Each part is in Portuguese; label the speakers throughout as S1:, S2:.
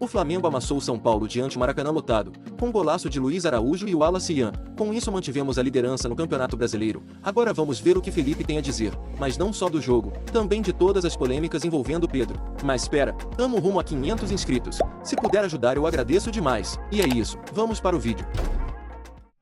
S1: O Flamengo amassou o São Paulo diante do Maracanã lotado, com um golaço de Luiz Araújo e o Wallace Ian. Com isso mantivemos a liderança no Campeonato Brasileiro. Agora vamos ver o que Felipe tem a dizer, mas não só do jogo, também de todas as polêmicas envolvendo Pedro. Mas espera, tamo rumo a 500 inscritos. Se puder ajudar eu agradeço demais. E é isso, vamos para o vídeo.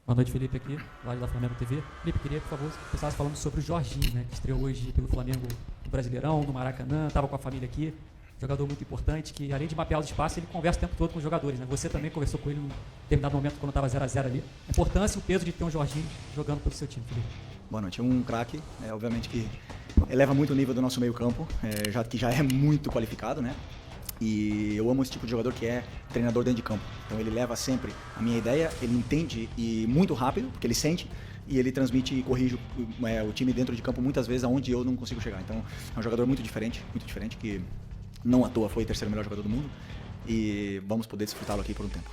S2: Boa noite, Felipe aqui, lá da Flamengo TV. Felipe, queria que, por favor, você começasse falando sobre o Jorginho, né, que estreou hoje pelo Flamengo no Brasileirão, no Maracanã, estava com a família aqui. Jogador muito importante, que além de mapear os espaços, ele conversa o tempo todo com os jogadores, né? Você também conversou com ele num determinado momento quando estava 0x0 ali. A importância e o peso de ter um Jorginho jogando pelo seu time, Felipe.
S3: Boa noite. Um craque, obviamente que eleva muito o nível do nosso meio campo, que já é muito qualificado, né? E eu amo esse tipo de jogador que é treinador dentro de campo. Então ele leva sempre a minha ideia, ele entende e muito rápido, porque ele sente, e ele transmite e corrige o time dentro de campo muitas vezes aonde eu não consigo chegar. Então é um jogador muito diferente, que não à toa foi o terceiro melhor jogador do mundo e vamos poder desfrutá-lo aqui por um tempo.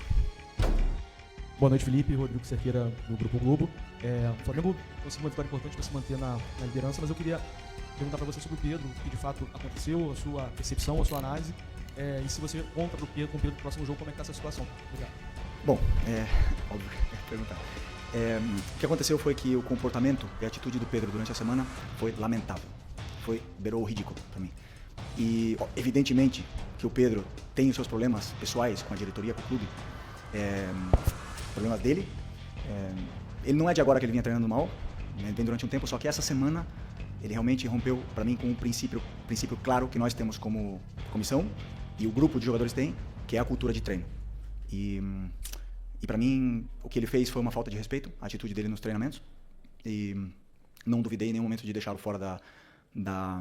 S4: Boa noite, Felipe. Rodrigo Cerqueira, do Grupo Globo. O Flamengo conseguiu uma vitória importante para se manter na liderança, mas eu queria perguntar para você sobre o Pedro, o que de fato aconteceu, a sua percepção, a sua análise, e se você conta com o Pedro no próximo jogo, como é que está essa situação? Obrigado.
S3: Bom, óbvio, perguntar. O que aconteceu foi que o comportamento e a atitude do Pedro durante a semana foi lamentável. Beirou o ridículo para mim. E, evidentemente, que o Pedro tem os seus problemas pessoais com a diretoria, com o clube, problemas dele. Ele não é de agora que ele vinha treinando mal, né? Ele vem durante um tempo, só que essa semana ele realmente rompeu, para mim, com um princípio claro que nós temos como comissão e o grupo de jogadores tem, que é a cultura de treino. E para mim, o que ele fez foi uma falta de respeito, a atitude dele nos treinamentos, e não duvidei em nenhum momento de deixá-lo fora da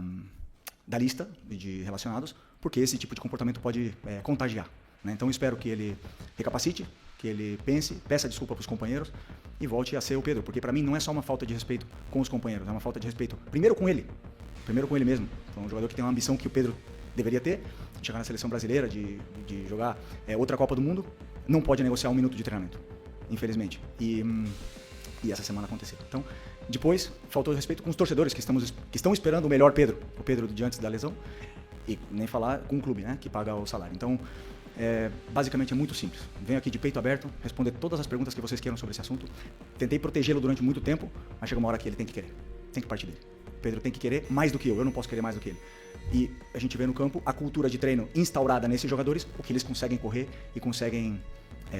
S3: lista de relacionados, porque esse tipo de comportamento pode contagiar, né? Então eu espero que ele recapacite, que ele peça desculpa para os companheiros e volte a ser o Pedro, porque para mim não é só uma falta de respeito com os companheiros, é uma falta de respeito primeiro com ele mesmo. Então, um jogador que tem uma ambição que o Pedro deveria ter, de chegar na seleção brasileira, de jogar outra Copa do Mundo, não pode negociar um minuto de treinamento, infelizmente. E essa semana aconteceu. Então, depois, faltou respeito com os torcedores que estão esperando o melhor Pedro, o Pedro de antes da lesão, e nem falar com o clube, né, que paga o salário. Então, basicamente é muito simples. Venho aqui de peito aberto, responder todas as perguntas que vocês queiram sobre esse assunto. Tentei protegê-lo durante muito tempo, mas chega uma hora que ele tem que querer, tem que partir dele. O Pedro tem que querer mais do que eu não posso querer mais do que ele. E a gente vê no campo a cultura de treino instaurada nesses jogadores, o que eles conseguem correr e conseguem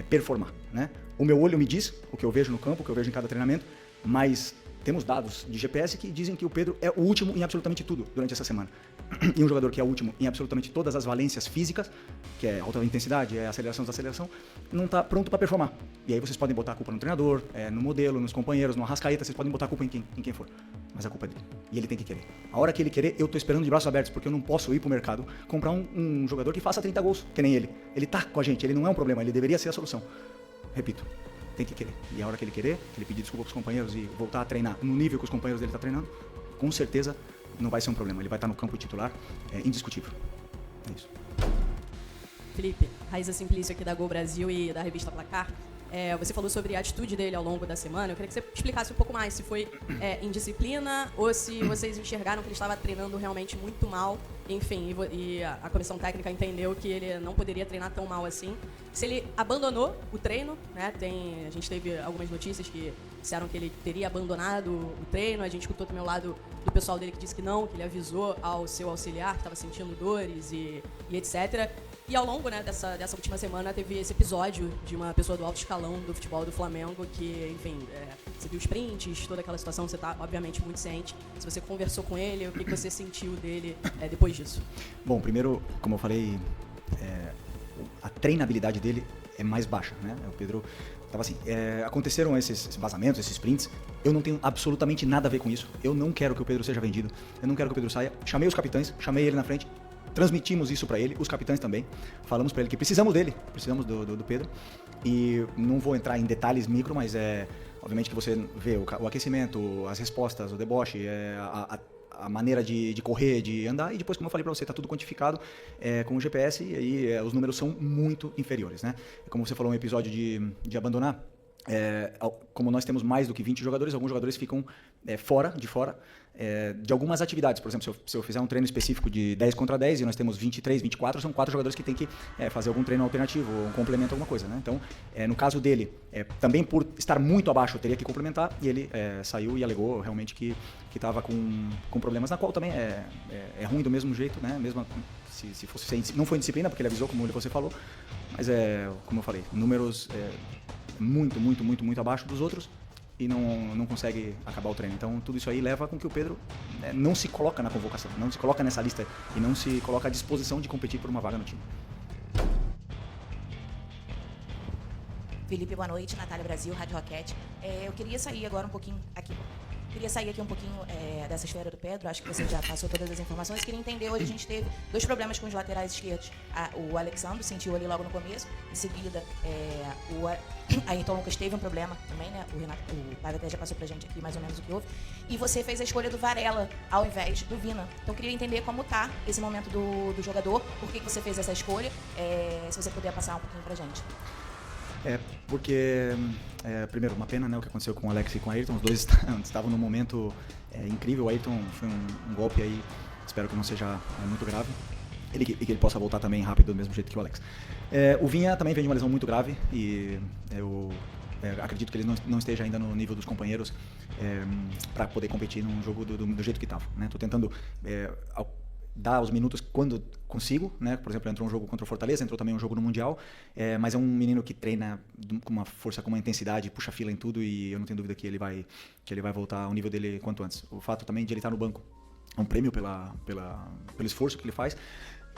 S3: performar, né? O meu olho me diz o que eu vejo no campo, o que eu vejo em cada treinamento, mas temos dados de GPS que dizem que o Pedro é o último em absolutamente tudo durante essa semana. E um jogador que é o último em absolutamente todas as valências físicas, que é alta intensidade, é aceleração, desaceleração, não está pronto para performar. E aí vocês podem botar a culpa no treinador, no modelo, nos companheiros, no Arrascaeta, vocês podem botar a culpa em quem for. Mas a culpa é dele. E ele tem que querer. A hora que ele querer, eu estou esperando de braços abertos, porque eu não posso ir pro mercado comprar um jogador que faça 30 gols, que nem ele. Ele tá com a gente, ele não é um problema, ele deveria ser a solução. Repito, tem que querer. E a hora que ele querer, que ele pedir desculpa pros companheiros e voltar a treinar no nível que os companheiros dele estão treinando, com certeza não vai ser um problema. Ele vai estar no campo titular, indiscutível. É isso.
S5: Felipe, Raíza Simplício aqui da Gol Brasil e da revista Placar. Você falou sobre a atitude dele ao longo da semana. Eu queria que você explicasse um pouco mais se foi indisciplina ou se vocês enxergaram que ele estava treinando realmente muito mal. Enfim, e a comissão técnica entendeu que ele não poderia treinar tão mal assim. Se ele abandonou o treino, né? A gente teve algumas notícias que disseram que ele teria abandonado o treino. A gente escutou também o lado do pessoal dele que disse que não, que ele avisou ao seu auxiliar que estava sentindo dores e etc. E ao longo, né, dessa última semana teve esse episódio de uma pessoa do alto escalão do futebol do Flamengo que, enfim, você viu os prints, toda aquela situação, você está obviamente muito ciente. Se você conversou com ele, o que você sentiu dele depois disso?
S3: Bom, primeiro, como eu falei, a treinabilidade dele é mais baixa, né? O Pedro estava assim, aconteceram esses vazamentos, esses prints, eu não tenho absolutamente nada a ver com isso. Eu não quero que o Pedro seja vendido, eu não quero que o Pedro saia. Chamei os capitães, chamei ele na frente, transmitimos isso para ele, os capitães também. Falamos para ele que precisamos dele, precisamos do Pedro. E não vou entrar em detalhes micro, mas obviamente que você vê o aquecimento, as respostas, o deboche, a maneira de correr, de andar. E depois, como eu falei para você, está tudo quantificado com o GPS e aí os números são muito inferiores, né? Como você falou, um episódio de abandonar. Como nós temos mais do que 20 jogadores, alguns jogadores ficam fora, de algumas atividades. Por exemplo, se eu fizer um treino específico de 10 contra 10 e nós temos 23, 24, são 4 jogadores que têm que fazer algum treino alternativo, ou um complemento, alguma coisa, né? Então, no caso dele, também por estar muito abaixo, eu teria que complementar, e ele saiu e alegou realmente que estava com problemas, na qual também é ruim do mesmo jeito, né? Mesmo se fosse, não foi disciplina, porque ele avisou, como você falou, mas como eu falei, números muito abaixo dos outros, e não consegue acabar o treino. Então, tudo isso aí leva com que o Pedro não se coloca na convocação, não se coloca nessa lista e não se coloca à disposição de competir por uma vaga no time.
S6: Felipe, boa noite. Natália Brasil, Rádio Roquete. Eu queria sair agora um pouquinho aqui. Queria sair aqui um pouquinho dessa esfera do Pedro. Acho que você já passou todas as informações. Queria entender, hoje a gente teve 2 problemas com os laterais esquerdos. O Alexandre sentiu ali logo no começo. Em seguida, o Ayrton Lucas teve um problema também, né? O Paiva até já passou pra gente aqui mais ou menos o que houve. E você fez a escolha do Varela ao invés do Vina. Então, queria entender como tá esse momento do jogador, por que você fez essa escolha, se você puder passar um pouquinho pra gente.
S3: Porque, primeiro, uma pena, né, o que aconteceu com o Alex e com o Ayrton. Os dois estavam num momento incrível. O Ayrton foi um golpe aí, espero que não seja muito grave. E que ele possa voltar também rápido, do mesmo jeito que o Alex. O Vinha também vem de uma lesão muito grave e eu acredito que ele não esteja ainda no nível dos companheiros para poder competir num jogo do jeito que estava, né? Estou tentando dar os minutos quando consigo, né? Por exemplo, entrou um jogo contra o Fortaleza, entrou também um jogo no Mundial, mas é um menino que treina com uma força, com uma intensidade, puxa fila em tudo, e eu não tenho dúvida que ele vai voltar ao nível dele quanto antes. O fato também de ele estar no banco é um prêmio pelo esforço que ele faz.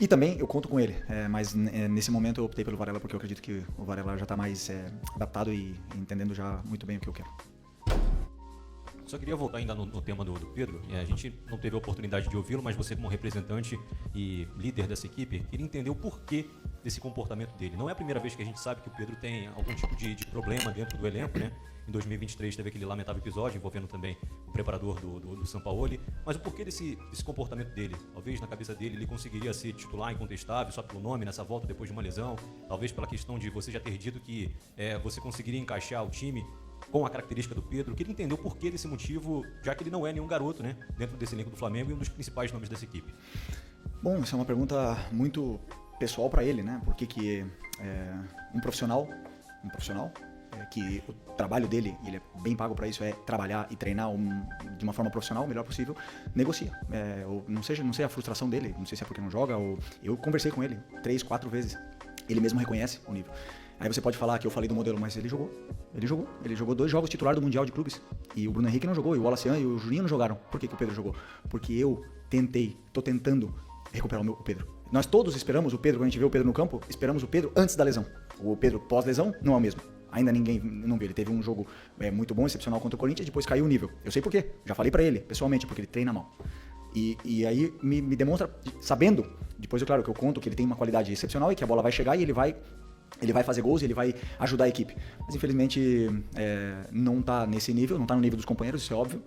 S3: E também eu conto com ele, mas nesse momento eu optei pelo Varela porque eu acredito que o Varela já está mais adaptado e entendendo já muito bem o que eu quero.
S7: Só queria voltar ainda no tema do Pedro. A gente não teve a oportunidade de ouvi-lo, mas você, como representante e líder dessa equipe, queria entender o porquê desse comportamento dele. Não é a primeira vez que a gente sabe que o Pedro tem algum tipo de problema dentro do elenco, né? Em 2023 teve aquele lamentável episódio envolvendo também o preparador do Sampaoli. Mas o porquê desse comportamento dele? Talvez na cabeça dele ele conseguiria ser titular incontestável só pelo nome nessa volta depois de uma lesão. Talvez pela questão de você já ter dito que você conseguiria encaixar o time com a característica do Pedro. Queria entender o porquê desse motivo, já que ele não é nenhum garoto, né, dentro desse elenco do Flamengo e um dos principais nomes dessa equipe.
S3: Bom, isso é uma pergunta muito pessoal para ele, né? Por que um profissional que o trabalho dele, ele é bem pago para isso, é trabalhar e treinar de uma forma profissional, o melhor possível, negocia. Não sei a frustração dele, não sei se é porque não joga, ou eu conversei com ele 3, 4 vezes, ele mesmo reconhece o nível. Aí você pode falar que eu falei do modelo, mas ele jogou 2 jogos titular do Mundial de Clubes, e o Bruno Henrique não jogou, e o Wallace e o Juninho não jogaram. Por que o Pedro jogou? Porque eu tô tentando recuperar o Pedro. Nós todos esperamos o Pedro, quando a gente vê o Pedro no campo, esperamos o Pedro antes da lesão. O Pedro pós-lesão não é o mesmo. Ainda ninguém não viu. Ele teve um jogo muito bom, excepcional contra o Corinthians, depois caiu o nível. Eu sei por quê. Já falei pra ele, pessoalmente, porque ele treina mal. E aí me demonstra, sabendo, depois claro que eu conto que ele tem uma qualidade excepcional e que a bola vai chegar e ele vai fazer gols e ele vai ajudar a equipe. Mas infelizmente não tá nesse nível, não tá no nível dos companheiros, isso é óbvio.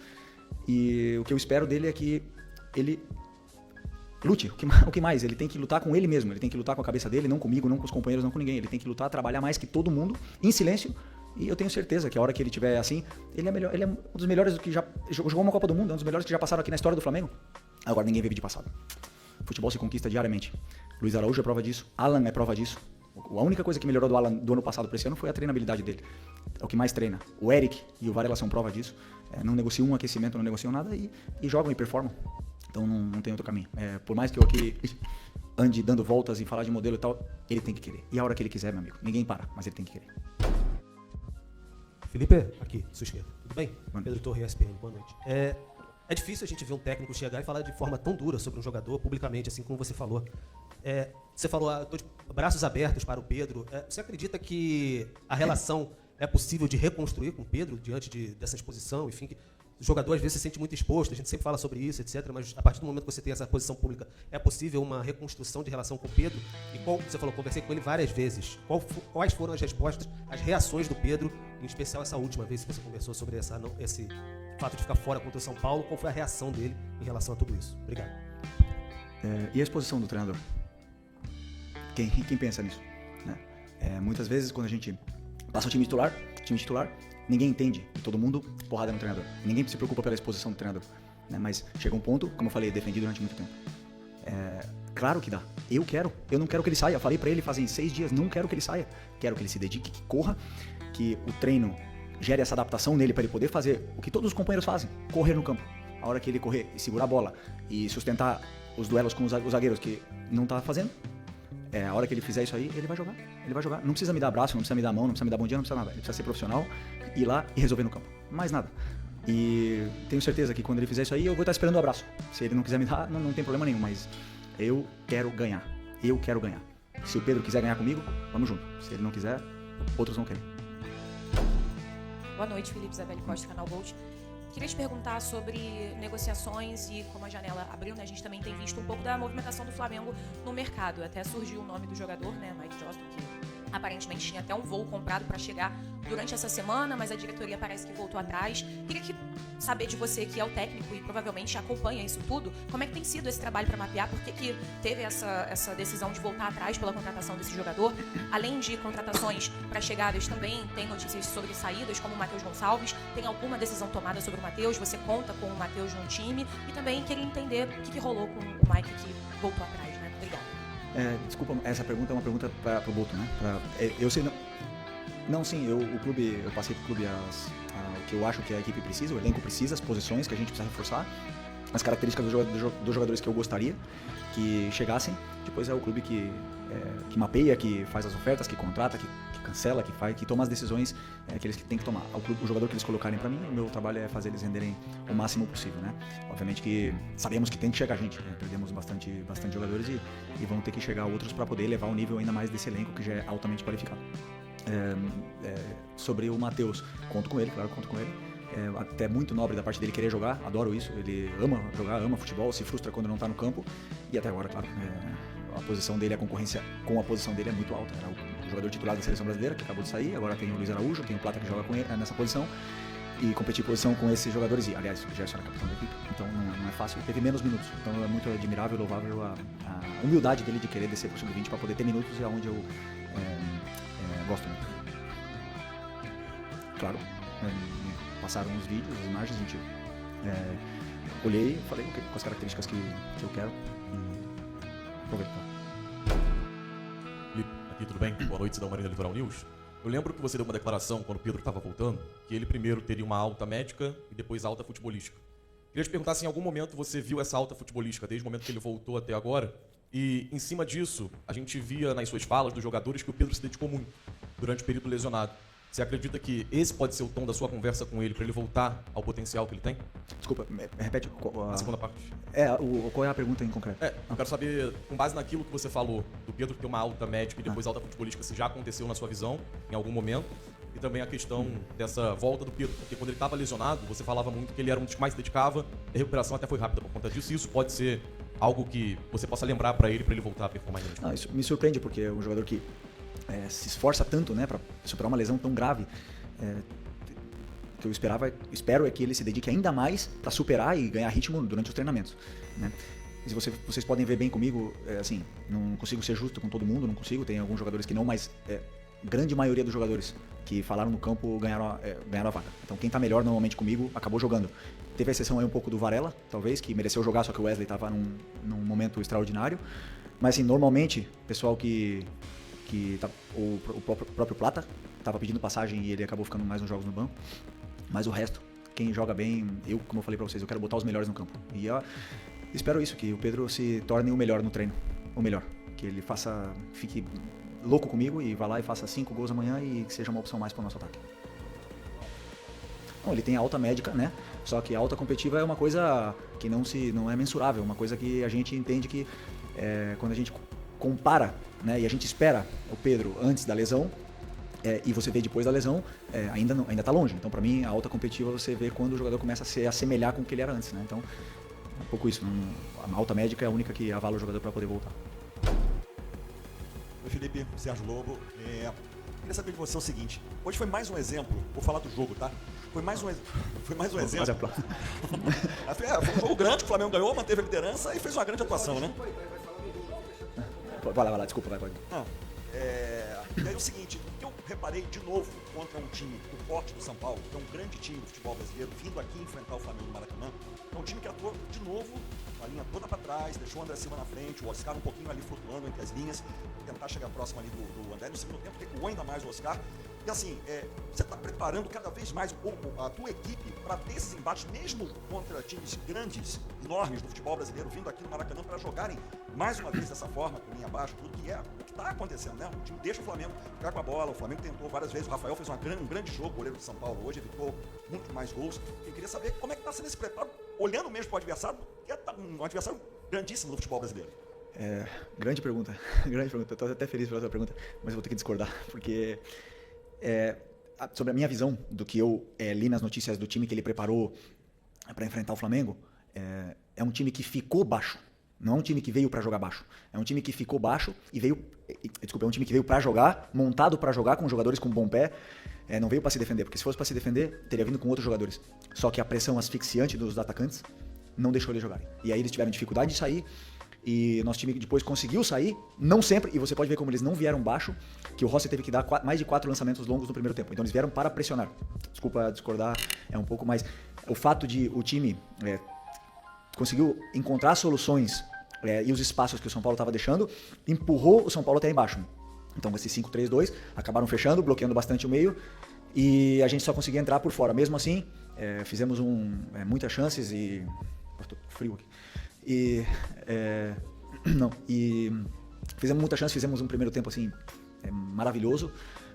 S3: E o que eu espero dele é que ele lute. O que mais? Ele tem que lutar com ele mesmo, ele tem que lutar com a cabeça dele, não comigo, não com os companheiros, não com ninguém. Ele tem que lutar, trabalhar mais que todo mundo, em silêncio. E eu tenho certeza que a hora que ele estiver assim, ele é melhor, ele é um dos melhores que já jogou uma Copa do Mundo, é um dos melhores que já passaram aqui na história do Flamengo. Agora ninguém vive de passado. Futebol se conquista diariamente. Luiz Araújo é prova disso, Alan é prova disso. A única coisa que melhorou do Alan do ano passado para esse ano foi a treinabilidade dele. É o que mais treina. O Eric e o Varela são prova disso. Não negociam um aquecimento, não negociam nada e jogam e performam. Então não tem outro caminho. Por mais que eu aqui ande dando voltas e falar de modelo e tal, ele tem que querer. E a hora que ele quiser, meu amigo, ninguém para, mas ele tem que querer.
S8: Felipe, aqui, sua esquerda. Tudo bem? Pedro Torre, ESPN, boa noite. É difícil a gente ver um técnico chegar e falar de forma tão dura sobre um jogador publicamente, assim como você falou. Você falou, tô de braços abertos para o Pedro. Você acredita que a relação é possível de reconstruir com o Pedro diante dessa exposição? Enfim, que o jogador às vezes se sente muito exposto, a gente sempre fala sobre isso, etc. Mas a partir do momento que você tem essa posição pública, é possível uma reconstrução de relação com o Pedro? E você falou, conversei com ele várias vezes. Quais foram as respostas, as reações do Pedro, em especial essa última vez que você conversou sobre esse fato de ficar fora contra o São Paulo? Qual foi a reação dele em relação a tudo isso? Obrigado.
S3: E a exposição do treinador? Quem pensa nisso? Né? Muitas vezes, quando a gente Passa o time titular, ninguém entende, e todo mundo porrada no treinador. Ninguém se preocupa pela exposição do treinador, né? Mas chega um ponto, como eu falei, defendi durante muito tempo. Claro que dá. Eu não quero que ele saia. Eu falei pra ele fazem 6 dias, não quero que ele saia. Quero que ele se dedique, que corra, que o treino gere essa adaptação nele pra ele poder fazer o que todos os companheiros fazem, correr no campo. A hora que ele correr e segurar a bola e sustentar os duelos com os zagueiros que não tá fazendo, a hora que ele fizer isso aí, ele vai jogar. Não precisa me dar abraço, não precisa me dar mão, não precisa me dar bom dia, não precisa nada. Ele precisa ser profissional, ir lá e resolver no campo. Mais nada. E tenho certeza que quando ele fizer isso aí, eu vou estar esperando o abraço. Se ele não quiser me dar, não tem problema nenhum, mas eu quero ganhar. Se o Pedro quiser ganhar comigo, vamos junto. Se ele não quiser, outros vão querer.
S6: Boa noite, Felipe Isabelle Costa, Canal Gold. Queria te perguntar sobre negociações e como a janela abriu, né? A gente também tem visto um pouco da movimentação do Flamengo no mercado. Até surgiu o nome do jogador, né? Mike Johnston, que aparentemente tinha até um voo comprado para chegar durante essa semana, mas a diretoria parece que voltou atrás. Queria saber de você, que é o técnico e provavelmente acompanha isso tudo, como é que tem sido esse trabalho para mapear, por que teve essa decisão de voltar atrás pela contratação desse jogador? Além de contratações para chegadas, também tem notícias sobre saídas, como o Matheus Gonçalves. Tem alguma decisão tomada sobre o Matheus? Você conta com o Matheus no time? E também queria entender o que rolou com o Mike, que voltou atrás, né? Obrigada.
S3: Desculpa, essa pergunta é uma pergunta para o Boto, né? Eu sei... Não, sim, eu passei pro clube o que eu acho que a equipe precisa, o elenco precisa, as posições que a gente precisa reforçar, as características dos jogadores que eu gostaria que chegassem. Depois é o clube que mapeia, que faz as ofertas, que contrata, que cancela, que toma as decisões que eles têm que tomar. O jogador que eles colocarem para mim, o meu trabalho é fazer eles renderem o máximo possível, né? Obviamente que sabemos que tem que chegar gente, né? Perdemos bastante jogadores e vão ter que chegar outros para poder elevar o nível ainda mais desse elenco que já é altamente qualificado. Sobre o Matheus, conto com ele, claro, conto com ele. Até muito nobre da parte dele querer jogar, adoro isso. Ele ama jogar, ama futebol, se frustra quando não está no campo. E até agora, claro, a posição dele, a concorrência com a posição dele é muito alta. Era o jogador titular da seleção brasileira, que acabou de sair. Agora tem o Luiz Araújo, tem o Plata que joga com ele, nessa posição. E competir posição com esses jogadores, e aliás, o Gerson era capitão da equipe, então não é fácil. Teve menos minutos, então é muito admirável e louvável a humildade dele de querer descer para o sub-20 para poder ter minutos, e é onde eu gosto muito. Claro, passaram os vídeos, as imagens, a gente olhei, falei com as características que eu quero e aproveitar.
S9: Felipe, aqui tudo bem? Boa noite, da Marina Litoral News. Eu lembro que você deu uma declaração quando o Pedro estava voltando, que ele primeiro teria uma alta médica e depois alta futebolística. Queria te perguntar se em algum momento você viu essa alta futebolística, desde o momento que ele voltou até agora, e em cima disso, a gente via nas suas falas dos jogadores que o Pedro se dedicou muito durante o período lesionado. Você acredita que esse pode ser o tom da sua conversa com ele, para ele voltar ao potencial que ele tem?
S3: Desculpa, repete
S9: a segunda parte.
S3: Qual é a pergunta em concreto?
S9: Eu quero saber, com base naquilo que você falou, do Pedro ter uma alta médica e depois alta futebolística, se já aconteceu na sua visão, em algum momento, e também a questão dessa volta do Pedro, porque quando ele estava lesionado, você falava muito que ele era um dos que mais se dedicava, e a recuperação até foi rápida por conta disso, e isso pode ser algo que você possa lembrar para ele voltar a performar ainda.
S3: Isso me surpreende, porque é um jogador que se esforça tanto, né, para superar uma lesão tão grave. O que eu espero é que ele se dedique ainda mais para superar e ganhar ritmo durante os treinamentos, né? E vocês podem ver bem comigo, assim, não consigo ser justo com todo mundo, não consigo. Tem alguns jogadores que não, mas grande maioria dos jogadores que falaram no campo ganharam a vaga. Então quem tá melhor normalmente comigo acabou jogando. Teve a exceção aí um pouco do Varela, talvez, que mereceu jogar, só que o Wesley estava num momento extraordinário. Mas assim, normalmente, pessoal o próprio Plata estava pedindo passagem e ele acabou ficando mais uns jogos no banco. Mas o resto, quem joga bem, como eu falei pra vocês, eu quero botar os melhores no campo. E espero isso, que o Pedro se torne o melhor no treino. O melhor. Que ele fique louco comigo e vá lá e faça 5 gols amanhã e que seja uma opção mais pro nosso ataque. Bom, ele tem alta médica, né? Só que a alta competitiva é uma coisa que não é mensurável, uma coisa que a gente entende que quando a gente compara, né, e a gente espera o Pedro antes da lesão, e você vê depois da lesão, ainda tá longe. Então, para mim, a alta competitiva você vê quando o jogador começa a se assemelhar com o que ele era antes, né? Então, é um pouco isso. A alta médica é a única que avala o jogador para poder voltar.
S10: Oi, Felipe, Sérgio Lobo. Queria saber de você o seguinte: hoje foi mais um exemplo, vou falar do jogo, tá? Foi mais um exemplo. Foi um jogo grande, o Flamengo ganhou, manteve a liderança e fez uma grande atuação, né?
S3: Vai lá, desculpa, vai.
S10: Não, e aí o seguinte, eu reparei de novo contra um time do porte do São Paulo, que é um grande time do futebol brasileiro, vindo aqui enfrentar o Flamengo no Maracanã, é um time que atuou de novo, a linha toda para trás, deixou o André Silva na frente, o Oscar um pouquinho ali flutuando entre as linhas, tentar chegar próximo ali do André, no segundo tempo recuou ainda mais o Oscar. E assim, você está preparando cada vez mais a tua equipe para ter esses embates, mesmo contra times grandes, enormes do futebol brasileiro, vindo aqui no Maracanã para jogarem mais uma vez dessa forma, com linha abaixo, tudo que é o que está acontecendo, né? O time deixa o Flamengo ficar com a bola, o Flamengo tentou várias vezes, o Rafael fez um grande jogo, o goleiro de São Paulo hoje, evitou muito mais gols. Eu queria saber como é que está sendo esse preparo, olhando mesmo para o adversário, que é um adversário grandíssimo do futebol brasileiro.
S3: Grande pergunta, grande pergunta. Estou até feliz pela sua pergunta, mas eu vou ter que discordar, porque sobre a minha visão do que eu li nas notícias do time que ele preparou para enfrentar o Flamengo, é um time que ficou baixo. Não é um time que veio para jogar baixo. É um time que ficou baixo e veio... Desculpa, é um time que veio para jogar, montado para jogar, com jogadores com bom pé. Não veio para se defender, porque se fosse para se defender, teria vindo com outros jogadores. Só que a pressão asfixiante dos atacantes não deixou eles jogarem. E aí eles tiveram dificuldade de sair. E nosso time depois conseguiu sair, não sempre, e você pode ver como eles não vieram baixo, que o Rossi teve que dar mais de 4 lançamentos longos no primeiro tempo. Então eles vieram para pressionar. Desculpa discordar, é um pouco mais... O fato de o time conseguiu encontrar soluções e os espaços que o São Paulo estava deixando, empurrou o São Paulo até embaixo. Então esses 5-3-2 acabaram fechando, bloqueando bastante o meio, e a gente só conseguia entrar por fora. Mesmo assim, fizemos muitas chances e... Tô frio aqui. E fizemos muita chance, fizemos um primeiro tempo assim maravilhoso,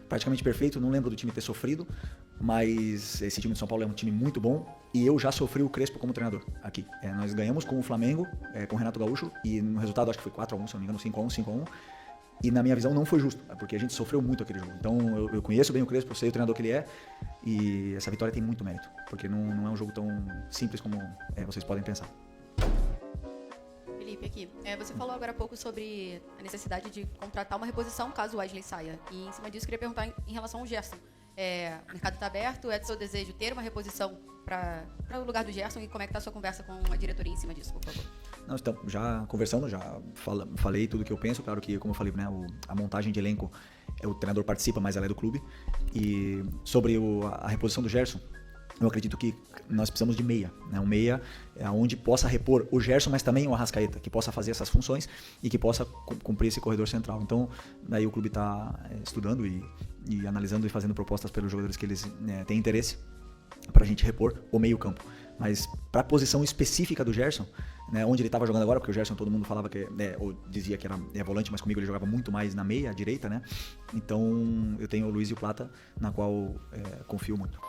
S3: praticamente perfeito. Não lembro do time ter sofrido, mas esse time de São Paulo é um time muito bom e eu já sofri o Crespo como treinador aqui. Nós ganhamos com o Flamengo, com o Renato Gaúcho, e no resultado acho que foi 4-1, se não me engano, 5-1. E na minha visão não foi justo, porque a gente sofreu muito aquele jogo. Então eu conheço bem o Crespo, eu sei o treinador que ele é, e essa vitória tem muito mérito, porque não é um jogo tão simples como vocês podem pensar.
S11: Felipe, aqui. Você falou agora há pouco sobre a necessidade de contratar uma reposição caso o Wesley saia. E em cima disso, queria perguntar em relação ao Gerson. O mercado está aberto, é do seu desejo ter uma reposição para o lugar do Gerson, e como é que está a sua conversa com a diretoria em cima disso, por favor?
S3: Nós estamos já conversando, já falei tudo o que eu penso. Claro que, como eu falei, né, a montagem de elenco, o treinador participa, mas ela é do clube. E sobre a reposição do Gerson, eu acredito que nós precisamos de meia, né? Um meia onde possa repor o Gerson, mas também o Arrascaeta, que possa fazer essas funções e que possa cumprir esse corredor central. Então, daí o clube está estudando e analisando e fazendo propostas pelos jogadores que eles têm interesse para a gente repor o meio campo. Mas para a posição específica do Gerson, né, onde ele estava jogando agora, porque o Gerson todo mundo falava que, ou dizia que era volante, mas comigo ele jogava muito mais na meia, à direita, né? Então eu tenho o Luiz e o Plata, na qual confio muito.